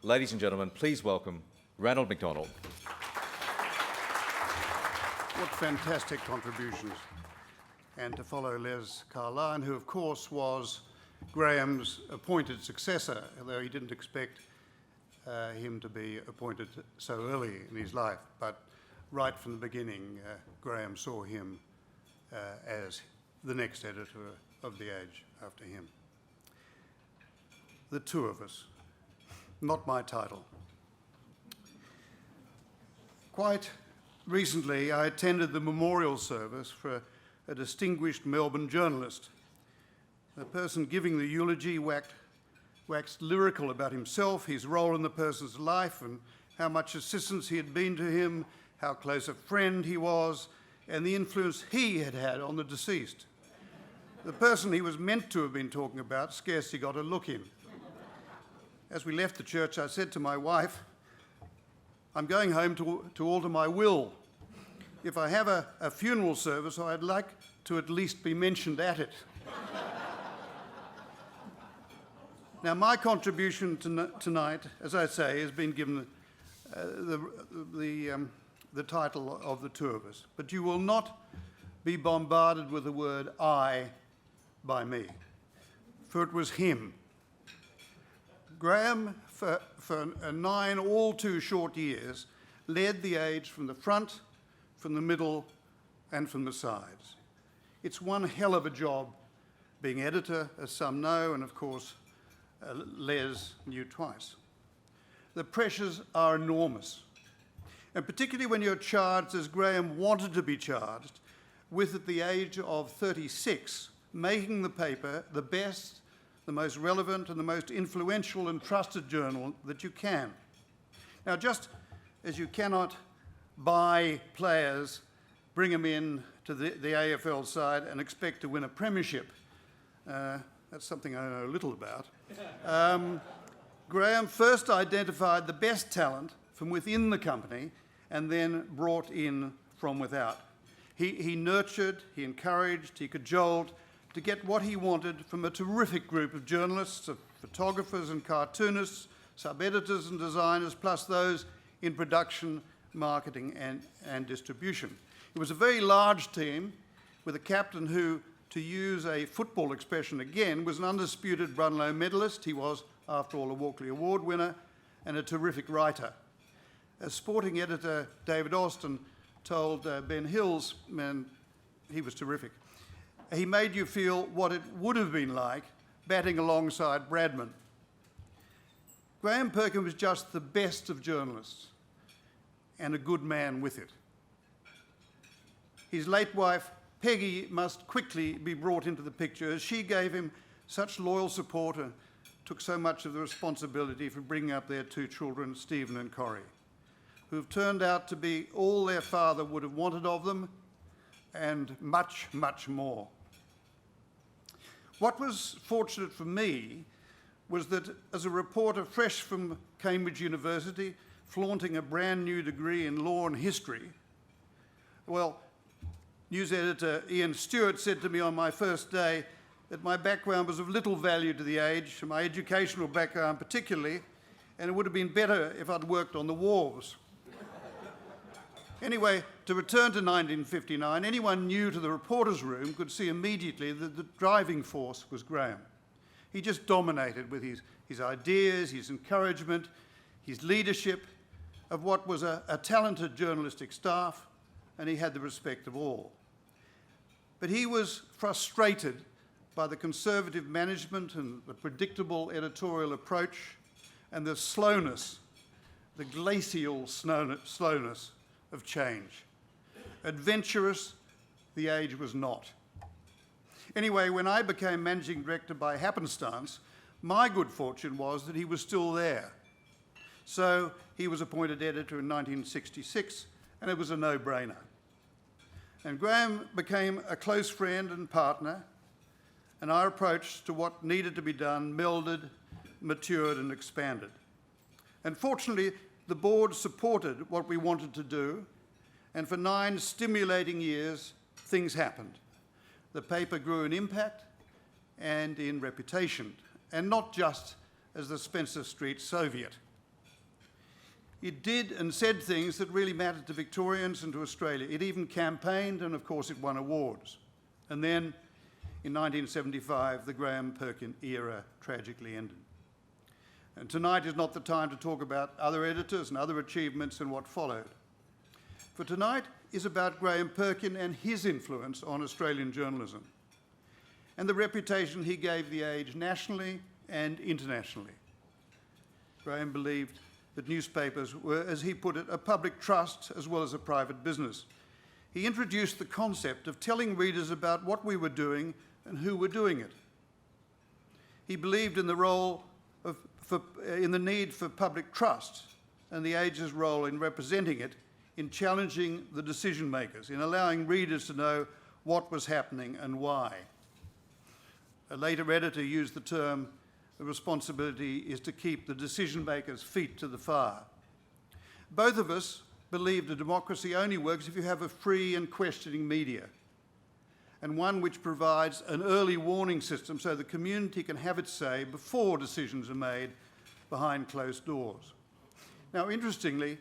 Ladies and gentlemen, please welcome Ranald Macdonald. What fantastic contributions. And to follow Les Carline, who of course was Graham's appointed successor, although he didn't expect him to be appointed so early in his life. But right from the beginning, Graham saw him as the next editor of The Age after him. The two of us, not my title. Quite recently, I attended the memorial service for a distinguished Melbourne journalist. The person giving the eulogy waxed lyrical about himself, his role in the person's life, and how much assistance he had been to him, how close a friend he was, and the influence he had had on the deceased. The person he was meant to have been talking about scarcely got a look in. As we left the church, I said to my wife, "I'm going home to alter my will. If I have a funeral service, I'd like to at least be mentioned at it." Now, my contribution tonight, as I say, has been given the title of the two of us. But you will not be bombarded with the word "I" by me, for it was him. Graham, for 9 all too short years, led The Age from the front, from the middle, and from the sides. It's one hell of a job being editor, as some know, and of course, Les knew twice. The pressures are enormous, and particularly when you're charged, as Graham wanted to be charged, with, at the age of 36, making the paper the best, the most relevant and the most influential and trusted journal that you can. Now, just as you cannot buy players, bring them in to the AFL side and expect to win a premiership, that's something I know a little about. Graham first identified the best talent from within the company and then brought in from without. He nurtured, he encouraged, he cajoled to get what he wanted from a terrific group of journalists, of photographers and cartoonists, sub-editors and designers, plus those in production, marketing and distribution. It was a very large team with a captain who, to use a football expression again, was an undisputed Brownlow medalist. He was, after all, a Walkley Award winner and a terrific writer. As sporting editor David Austin told Ben Hills, and he was terrific, he made you feel what it would have been like batting alongside Bradman. Graham Perkin was just the best of journalists and a good man with it. His late wife, Peggy, must quickly be brought into the picture, as she gave him such loyal support and took so much of the responsibility for bringing up their 2 children, Stephen and Corrie, who've turned out to be all their father would have wanted of them and much, much more. What was fortunate for me was that as a reporter fresh from Cambridge University, flaunting a brand new degree in law and history, well, news editor Ian Stewart said to me on my first day that my background was of little value to The Age, my educational background particularly, and it would have been better if I'd worked on the wharves. Anyway, to return to 1959, anyone new to the reporter's room could see immediately that the driving force was Graham. He just dominated with his ideas, his encouragement, his leadership of what was a talented journalistic staff, and he had the respect of all. But he was frustrated by the conservative management and the predictable editorial approach and the slowness, the glacial slowness of change. Adventurous, The Age was not. Anyway, when I became managing director by happenstance, my good fortune was that he was still there. So he was appointed editor in 1966, and it was a no-brainer. And Graham became a close friend and partner, and our approach to what needed to be done melded, matured and expanded. And fortunately, the board supported what we wanted to do, and for 9 stimulating years, things happened. The paper grew in impact and in reputation, and not just as the Spencer Street Soviet. It did and said things that really mattered to Victorians and to Australia. It even campaigned, and of course it won awards. And then, in 1975, the Graham Perkin era tragically ended. And tonight is not the time to talk about other editors and other achievements and what followed. For tonight is about Graham Perkin and his influence on Australian journalism, and the reputation he gave the age nationally and internationally. Graham believed that newspapers were, as he put it, a public trust as well as a private business. He introduced the concept of telling readers about what we were doing and who were doing it. He believed in the in the need for public trust and the Age's role in representing it, in challenging the decision makers, in allowing readers to know what was happening and why. A later editor used the term, the responsibility is to keep the decision makers' feet to the fire. Both of us believed a democracy only works if you have a free and questioning media, and one which provides an early warning system so the community can have its say before decisions are made behind closed doors. Now, interestingly,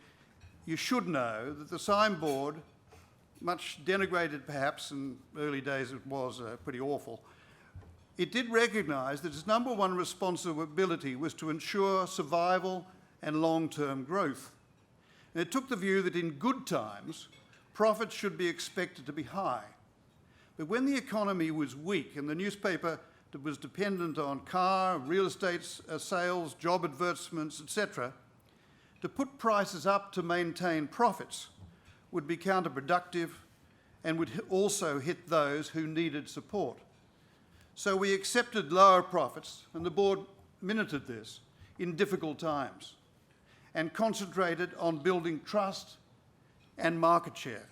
you should know that the signboard, much denigrated perhaps, in early days it was pretty awful, it did recognise that its number one responsibility was to ensure survival and long-term growth. And it took the view that in good times, profits should be expected to be high. But when the economy was weak and the newspaper that was dependent on car, real estate sales, job advertisements, etc., to put prices up to maintain profits would be counterproductive and would also hit those who needed support. So we accepted lower profits, and the board minuted this, in difficult times, and concentrated on building trust and market share.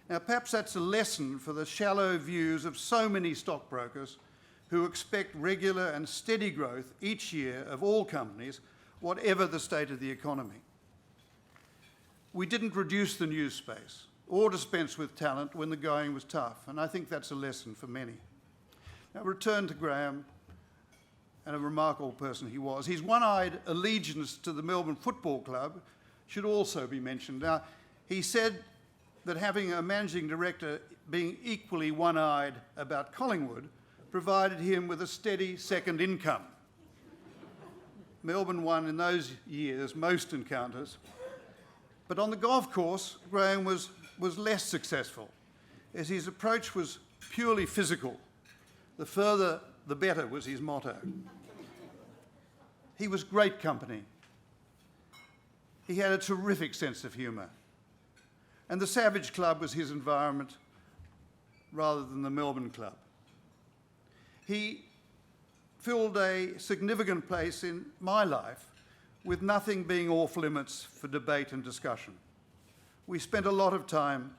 Now, perhaps that's a lesson for the shallow views of so many stockbrokers who expect regular and steady growth each year of all companies, whatever the state of the economy. We didn't reduce the news space or dispense with talent when the going was tough, and I think that's a lesson for many. Now, return to Graham, and a remarkable person he was. His one-eyed allegiance to the Melbourne Football Club should also be mentioned. Now, he said that having a managing director being equally one-eyed about Collingwood provided him with a steady second income. Melbourne won in those years most encounters, but on the golf course, Graham was less successful, as his approach was purely physical. The further, the better was his motto. He was great company. He had a terrific sense of humour. And the Savage Club was his environment rather than the Melbourne Club. He filled a significant place in my life with nothing being off limits for debate and discussion. We spent a lot of time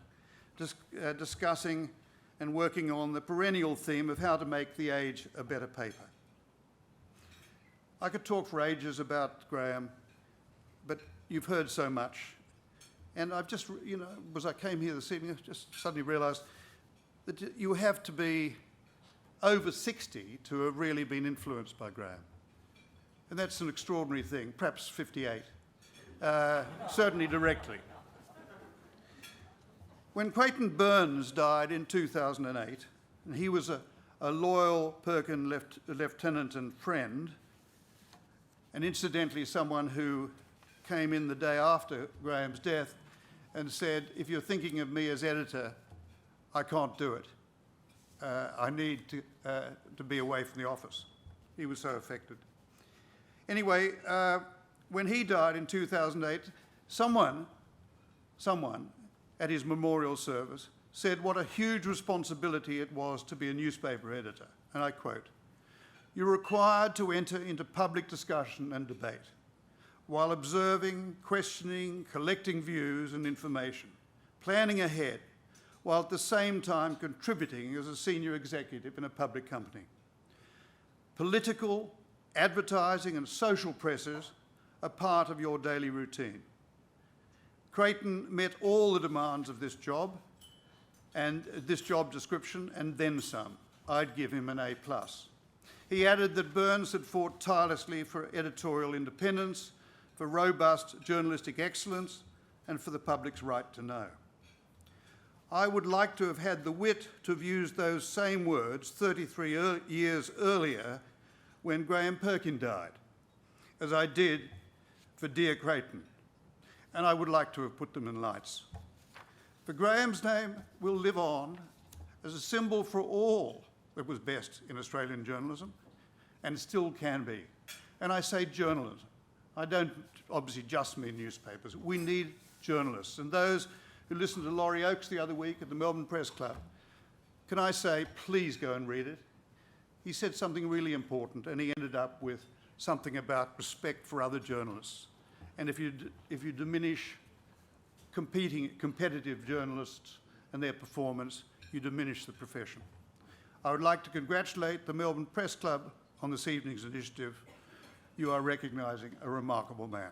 discussing and working on the perennial theme of how to make the Age a better paper. I could talk for ages about Graham, but you've heard so much. And I've just, as I came here this evening, I just suddenly realised that you have to be over 60 to have really been influenced by Graham. And that's an extraordinary thing, perhaps 58, certainly directly. When Creighton Burns died in 2008, and he was a loyal Perkin lieutenant and friend, and incidentally someone who came in the day after Graham's death and said, if you're thinking of me as editor, I can't do it. I need to be away from the office. He was so affected. Anyway, when he died in 2008, someone at his memorial service said what a huge responsibility it was to be a newspaper editor. And I quote, "You're required to enter into public discussion and debate while observing, questioning, collecting views and information, planning ahead, while at the same time contributing as a senior executive in a public company. Political, advertising and social pressures are part of your daily routine." Creighton met all the demands of this job and this job description and then some. I'd give him an A+. He added that Burns had fought tirelessly for editorial independence, for robust journalistic excellence, and for the public's right to know. I would like to have had the wit to have used those same words 33 years earlier when Graham Perkin died, as I did for dear Creighton, and I would like to have put them in lights. For Graham's name will live on as a symbol for all that was best in Australian journalism, and still can be. And I say journalism. I don't obviously just mean newspapers. We need journalists. And those who listened to Laurie Oakes the other week at the Melbourne Press Club, can I say, please go and read it. He said something really important, and he ended up with something about respect for other journalists. And if you diminish competitive journalists and their performance, you diminish the profession. I would like to congratulate the Melbourne Press Club on this evening's initiative. You are recognising a remarkable man.